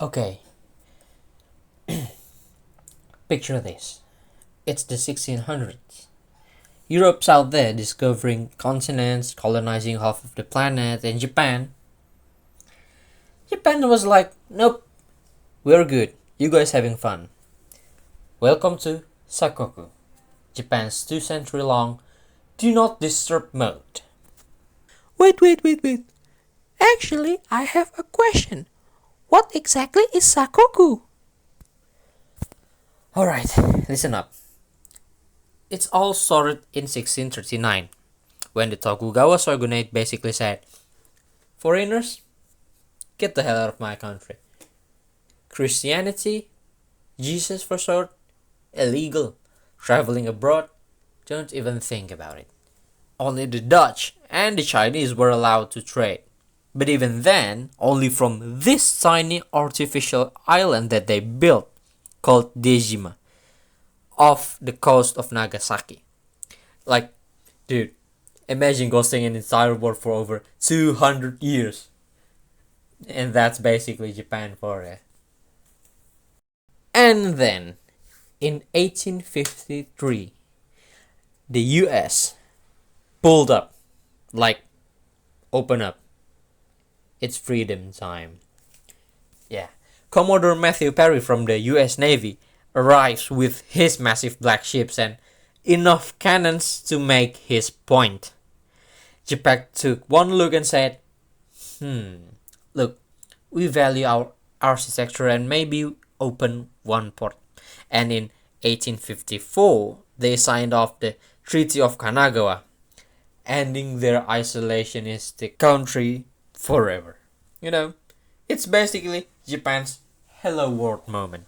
Okay, picture this. It's the 1600s. Europe's out there discovering continents, colonizing half of the planet, and Japan was like, nope, we're good. You guys having fun. Welcome to Sakoku, Japan's 2 century long do not disturb mode. Wait. Actually, I have a question. What exactly is Sakoku? Alright, listen up. It's all started in 1639, when the Tokugawa shogunate basically said, foreigners, get the hell out of my country. Christianity, Jesus for short, illegal. Traveling abroad, don't even think about it. Only the Dutch and the Chinese were allowed to trade. But even then, only from this tiny artificial island that they built, called Dejima, off the coast of Nagasaki. Like, dude, imagine ghosting an entire world for over 200 years. And that's basically Japan for you. And then, in 1853, the US pulled up, like, open up. It's freedom time. Yeah. Commodore Matthew Perry from the US Navy arrives with his massive black ships and enough cannons to make his point. Japan took one look and said, look, we value our architecture and maybe open one port. And in 1854, they signed off the Treaty of Kanagawa, ending their isolationistic country forever. It's basically Japan's hello world moment.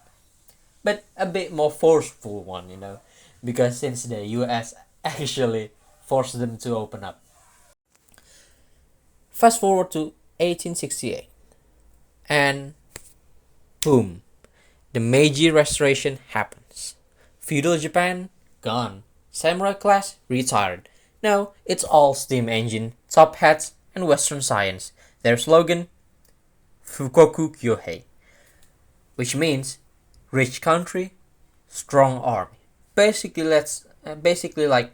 But a bit more forceful one, because since the US actually forced them to open up. Fast forward to 1868, and boom, the Meiji Restoration happens. Feudal Japan, gone. Samurai class, retired. Now it's all steam engine, top hats, and Western science. Their slogan, Fukoku Kyohei, which means rich country, strong army. Basically like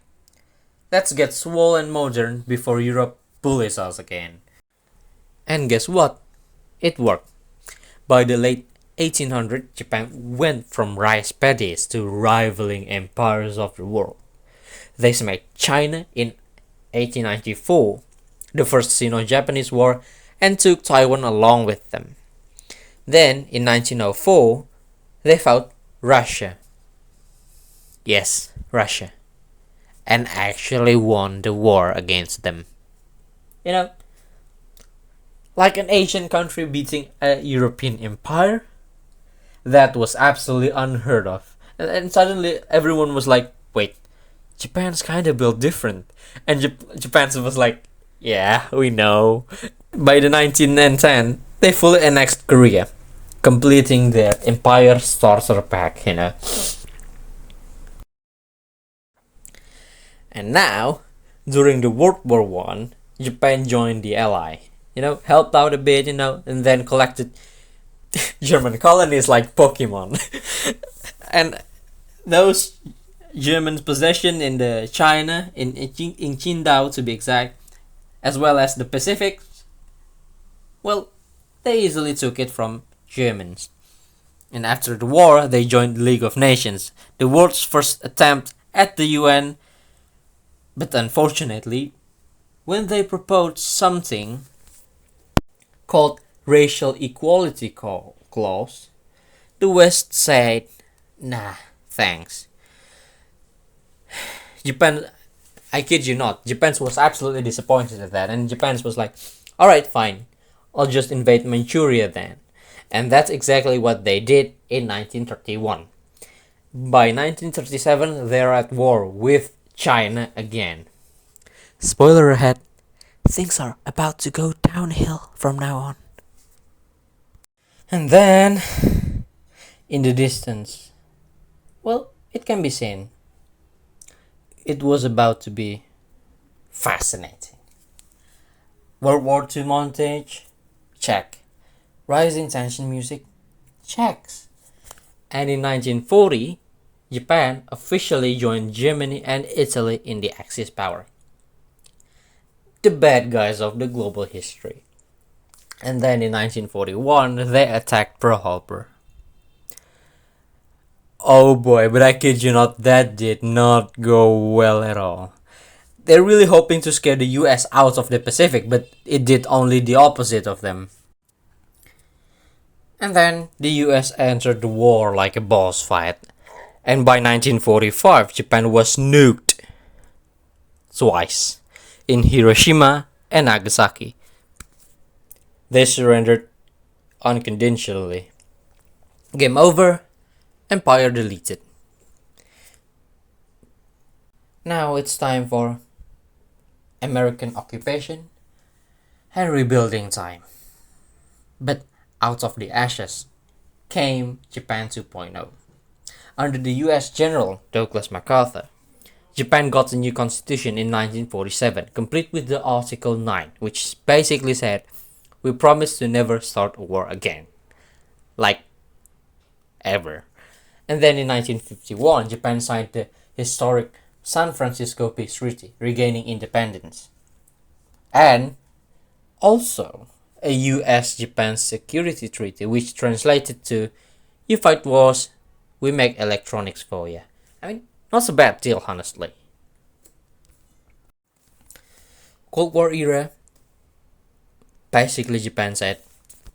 let's get swole and modern before Europe bullies us again. And guess what? It worked. By the late 1800s, Japan went from rice paddies to rivaling empires of the world. They smacked China in 1894, the first Sino-Japanese War, and took Taiwan along with them. Then, in 1904, they fought Russia. Yes, Russia. And actually won the war against them. Like an Asian country beating a European empire? That was absolutely unheard of. And suddenly everyone was like, wait, Japan's kinda built different. And Japan was like, yeah, we know. By the 1910, they fully annexed Korea, completing their empire starter pack. And now, during the World War One, Japan joined the Ally. Helped out a bit, and then collected German colonies like Pokemon. And those German possession in the China, in Qingdao to be exact, as well as the Pacific, well, they easily took it from Germans. And after the war, they joined the League of Nations, the world's first attempt at the UN. But unfortunately, when they proposed something called Racial Equality Clause, the West said, nah, thanks. Japan, I kid you not, Japan was absolutely disappointed at that, and Japan was like, alright, fine, I'll just invade Manchuria then. And that's exactly what they did in 1931. By 1937, they're at war with China again. Spoiler ahead, things are about to go downhill from now on. And then, in the distance, well, it can be seen. It was about to be fascinating. World War II montage? Check. Rising tension music? Czechs. And in 1940, Japan officially joined Germany and Italy in the Axis power. The bad guys of the global history. And then in 1941, they attacked Pearl Harbor. Oh boy, but I kid you not, that did not go well at all. They're really hoping to scare the US out of the Pacific, but it did only the opposite of them. And then the US entered the war like a boss fight. And by 1945, Japan was nuked twice in Hiroshima and Nagasaki. They surrendered unconditionally. Game over, empire deleted. Now it's time for American occupation and rebuilding time. But out of the ashes came Japan 2.0. Under the US General Douglas MacArthur, Japan got a new constitution in 1947, complete with the Article 9, which basically said, we promise to never start a war again. Like, ever. And then in 1951, Japan signed the historic San Francisco Peace Treaty, regaining independence. And also a US-Japan Security Treaty, which translated to, you fight wars, we make electronics for you. I mean, not a bad deal, honestly. Cold War era, basically Japan said,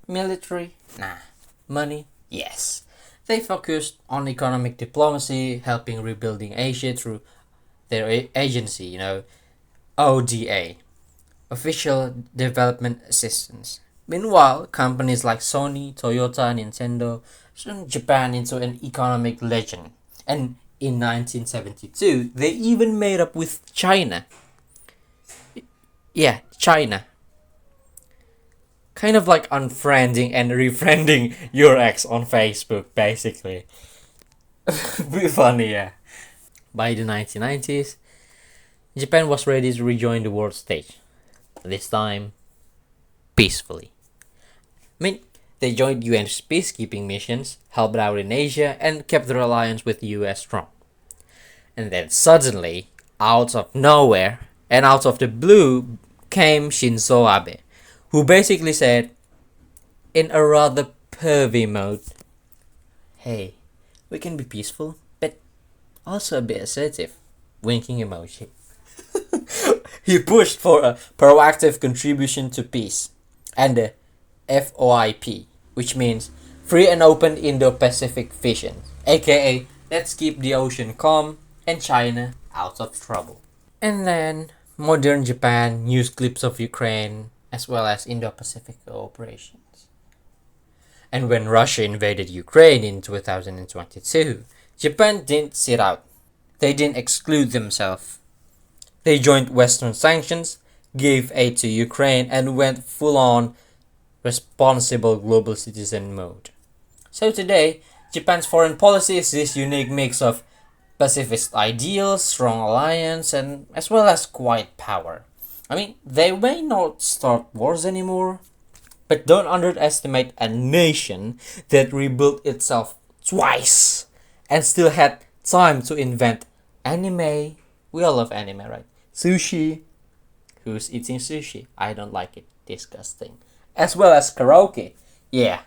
military, nah. Money, yes. They focused on economic diplomacy, helping rebuilding Asia through their agency, ODA, Official Development Assistance. Meanwhile, companies like Sony, Toyota, Nintendo turned Japan into an economic legend. And in 1972, they even made up with China. Yeah, China. Kind of like unfriending and refriending your ex on Facebook, basically. Be funny, yeah. By the 1990s, Japan was ready to rejoin the world stage. This time, peacefully. I mean, they joined UN's peacekeeping missions, helped out in Asia, and kept their alliance with the US strong. And then suddenly, out of nowhere, and out of the blue, came Shinzo Abe, who basically said, in a rather pervy mode, hey, we can be peaceful, but also a bit assertive. Winking emoji. He pushed for a proactive contribution to peace, and the FOIP, which means Free and Open Indo-Pacific Vision, aka let's keep the ocean calm and China out of trouble. And then modern Japan used clips of Ukraine as well as Indo-Pacific operations. And when Russia invaded Ukraine in 2022, Japan didn't sit out. They didn't exclude themselves. They joined Western sanctions, gave aid to Ukraine, and went full-on responsible global citizen mode. So today, Japan's foreign policy is this unique mix of pacifist ideals, strong alliance, and as well as quiet power. I mean, they may not start wars anymore, but don't underestimate a nation that rebuilt itself twice and still had time to invent anime. We all love anime, right? Sushi. Who's eating sushi? I don't like it. Disgusting. As well as karaoke. Yeah.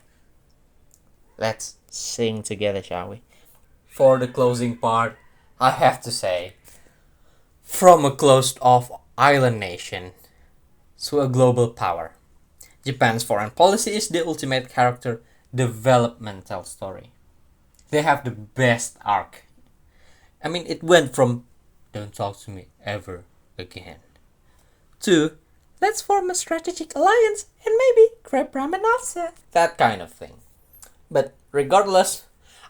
Let's sing together, shall we? For the closing part, I have to say, from a closed-off island nation to a global power, Japan's foreign policy is the ultimate character developmental story. They have the best arc. I mean, it went from don't talk to me ever again to let's form a strategic alliance and maybe grab ramen after. That kind of thing. But regardless,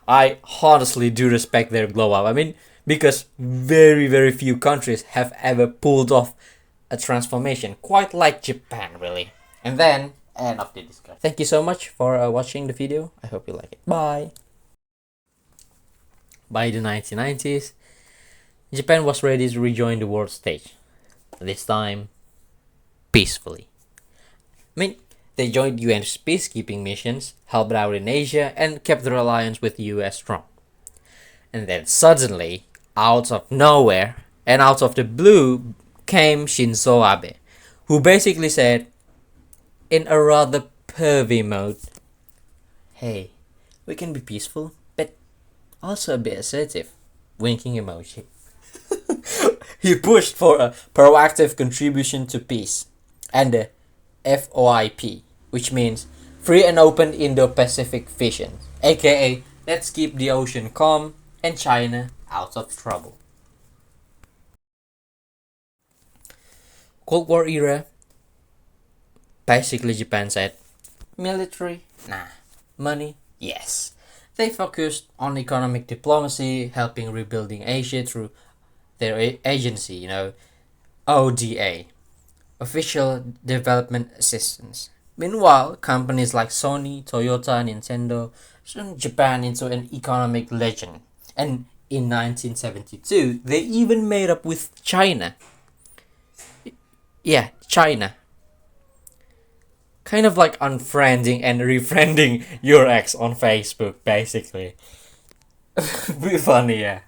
I honestly do respect their glow up. I mean, because very, very few countries have ever pulled off a transformation, quite like Japan, really. And then, end of the discussion. Thank you so much for watching the video. I hope you like it. Bye. By the 1990s, Japan was ready to rejoin the world stage. This time, peacefully. I mean, They joined UN's peacekeeping missions, helped out in Asia, and kept their alliance with the US strong. And then suddenly, out of nowhere and out of the blue, came Shinzo Abe, who basically said, in a rather pervy mode, hey, we can be peaceful, but also a bit assertive. Winking emoji. He pushed for a proactive contribution to peace and the FOIP, which means Free and Open Indo-Pacific Vision, aka let's keep the ocean calm and China out of trouble. Cold War era, basically Japan said, military? Nah. Money? Yes. They focused on economic diplomacy, helping rebuilding Asia through their agency, ODA, Official Development Assistance. Meanwhile, companies like Sony, Toyota, Nintendo turned Japan into an economic legend. And in 1972, they even made up with China. Yeah, China. Kind of like unfriending and refriending your ex on Facebook, basically. Be funny, yeah.